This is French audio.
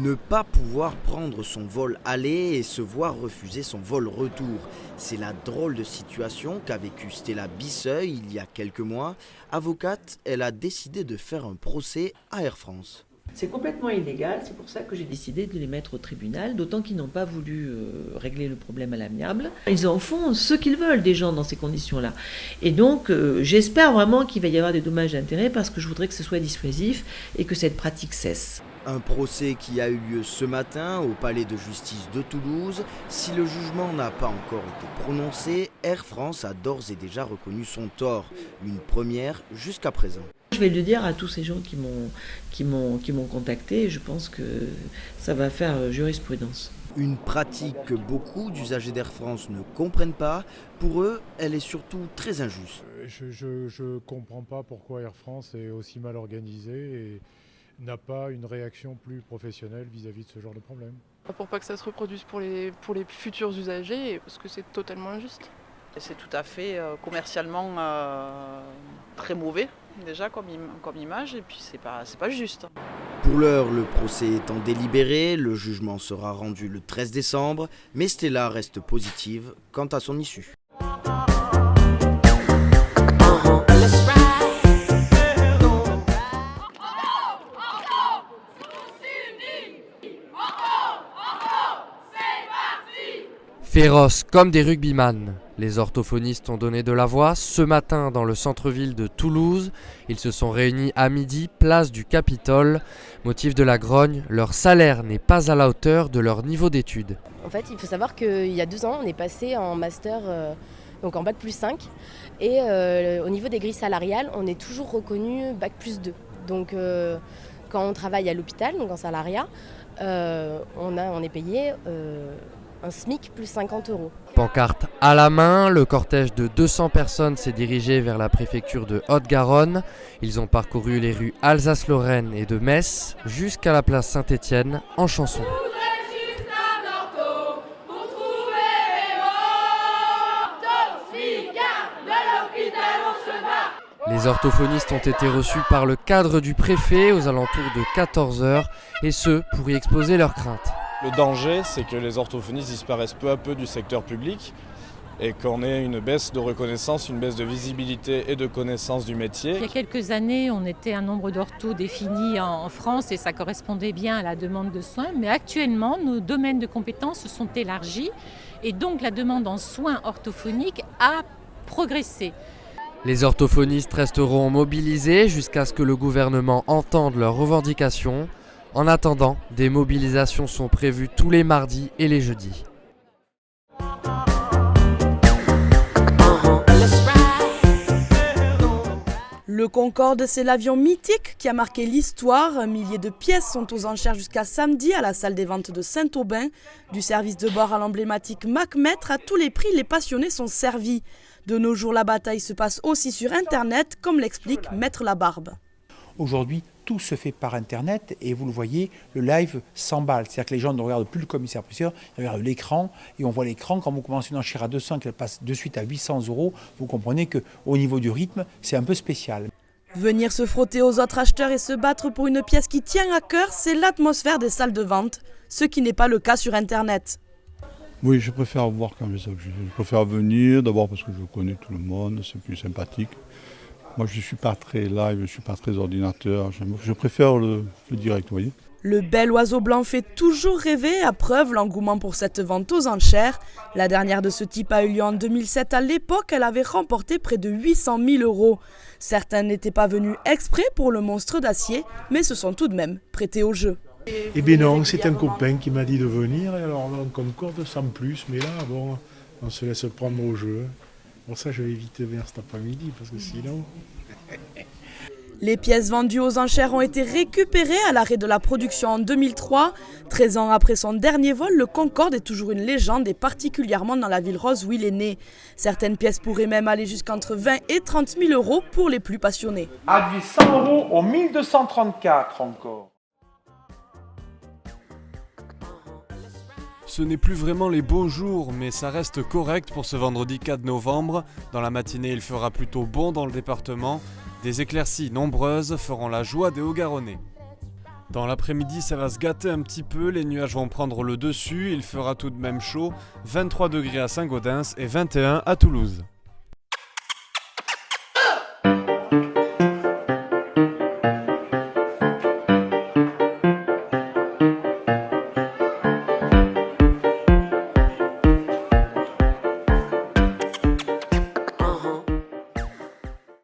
Ne pas pouvoir prendre son vol aller et se voir refuser son vol retour. C'est la drôle de situation qu'a vécue Stella Bisseuil il y a quelques mois. Avocate, elle a décidé de faire un procès à Air France. C'est complètement illégal, c'est pour ça que j'ai décidé de les mettre au tribunal, d'autant qu'ils n'ont pas voulu régler le problème à l'amiable. Ils en font ce qu'ils veulent, des gens, dans ces conditions-là. Et donc, j'espère vraiment qu'il va y avoir des dommages d'intérêt parce que je voudrais que ce soit dissuasif et que cette pratique cesse. Un procès qui a eu lieu ce matin au palais de justice de Toulouse. Si le jugement n'a pas encore été prononcé, Air France a d'ores et déjà reconnu son tort. Une première jusqu'à présent. Je vais le dire à tous ces gens qui m'ont contacté et je pense que ça va faire jurisprudence. Une pratique que beaucoup d'usagers d'Air France ne comprennent pas. Pour eux, elle est surtout très injuste. Je comprends pas pourquoi Air France est aussi mal organisée et n'a pas une réaction plus professionnelle vis-à-vis de ce genre de problème. Pour pas que ça se reproduise pour les futurs usagers, parce que c'est totalement injuste. C'est tout à fait commercialement très mauvais déjà comme image et puis c'est pas juste. Pour l'heure, le procès étant délibéré, le jugement sera rendu le 13 décembre, mais Stella reste positive quant à son issue. Féroces comme des rugbyman, les orthophonistes ont donné de la voix ce matin dans le centre-ville de Toulouse. Ils se sont réunis à midi, place du Capitole. Motif de la grogne, leur salaire n'est pas à la hauteur de leur niveau d'études. En fait, il faut savoir qu'il y a 2 ans, on est passé en master, donc en bac plus 5. Et au niveau des grilles salariales, on est toujours reconnu bac plus 2. Donc quand on travaille à l'hôpital, donc en salariat, on est payé un SMIC plus 50 €. Pancarte à la main, le cortège de 200 personnes s'est dirigé vers la préfecture de Haute-Garonne. Ils ont parcouru les rues Alsace-Lorraine et de Metz jusqu'à la place Saint-Étienne en chanson. Les orthophonistes ont été reçus par le cadre du préfet aux alentours de 14 h et ce pour y exposer leurs craintes. Le danger, c'est que les orthophonistes disparaissent peu à peu du secteur public et qu'on ait une baisse de reconnaissance, une baisse de visibilité et de connaissance du métier. Il y a quelques années, on était un nombre d'orthos défini en France et ça correspondait bien à la demande de soins. Mais actuellement, nos domaines de compétences se sont élargis et donc la demande en soins orthophoniques a progressé. Les orthophonistes resteront mobilisés jusqu'à ce que le gouvernement entende leurs revendications. En attendant, des mobilisations sont prévues tous les mardis et les jeudis. Le Concorde, c'est l'avion mythique qui a marqué l'histoire. Un millier de pièces sont aux enchères jusqu'à samedi à la salle des ventes de Saint-Aubin. Du service de bord à l'emblématique Mac-Maître, à tous les prix, les passionnés sont servis. De nos jours, la bataille se passe aussi sur Internet, comme l'explique Maître Labarbe. Aujourd'hui, tout se fait par Internet et vous le voyez, le live s'emballe. C'est-à-dire que les gens ne regardent plus le commissaire-priseur, ils regardent l'écran et on voit l'écran. Quand vous commencez une enchère à 200 et qu'elle passe de suite à 800 €, vous comprenez qu'au niveau du rythme, c'est un peu spécial. Venir se frotter aux autres acheteurs et se battre pour une pièce qui tient à cœur, c'est l'atmosphère des salles de vente, ce qui n'est pas le cas sur Internet. Oui, je préfère voir quand même ça. Je préfère venir, d'abord parce que je connais tout le monde, c'est plus sympathique. Moi, je ne suis pas très live, je ne suis pas très ordinateur. Je préfère le direct, vous voyez. Le bel oiseau blanc fait toujours rêver, à preuve l'engouement pour cette vente aux enchères. La dernière de ce type a eu lieu en 2007. À l'époque, elle avait remporté près de 800 000 €. Certains n'étaient pas venus exprès pour le monstre d'acier, mais se sont tout de même prêtés au jeu. Eh bien non, c'est un copain qui m'a dit de venir, et alors on concorde sans plus, mais là, bon, on se laisse prendre au jeu. Pour ça, je vais vite venir cet après-midi, parce que sinon... Les pièces vendues aux enchères ont été récupérées à l'arrêt de la production en 2003. 13 ans après son dernier vol, le Concorde est toujours une légende et particulièrement dans la ville rose où il est né. Certaines pièces pourraient même aller jusqu'entre 20 et 30 000 € pour les plus passionnés. À 100 € au 1234 encore. Ce n'est plus vraiment les beaux jours, mais ça reste correct pour ce vendredi 4 novembre. Dans la matinée, il fera plutôt bon dans le département. Des éclaircies nombreuses feront la joie des Hauts-Garonnais. Dans l'après-midi, ça va se gâter un petit peu, les nuages vont prendre le dessus, il fera tout de même chaud, 23 degrés à Saint-Gaudens et 21 à Toulouse.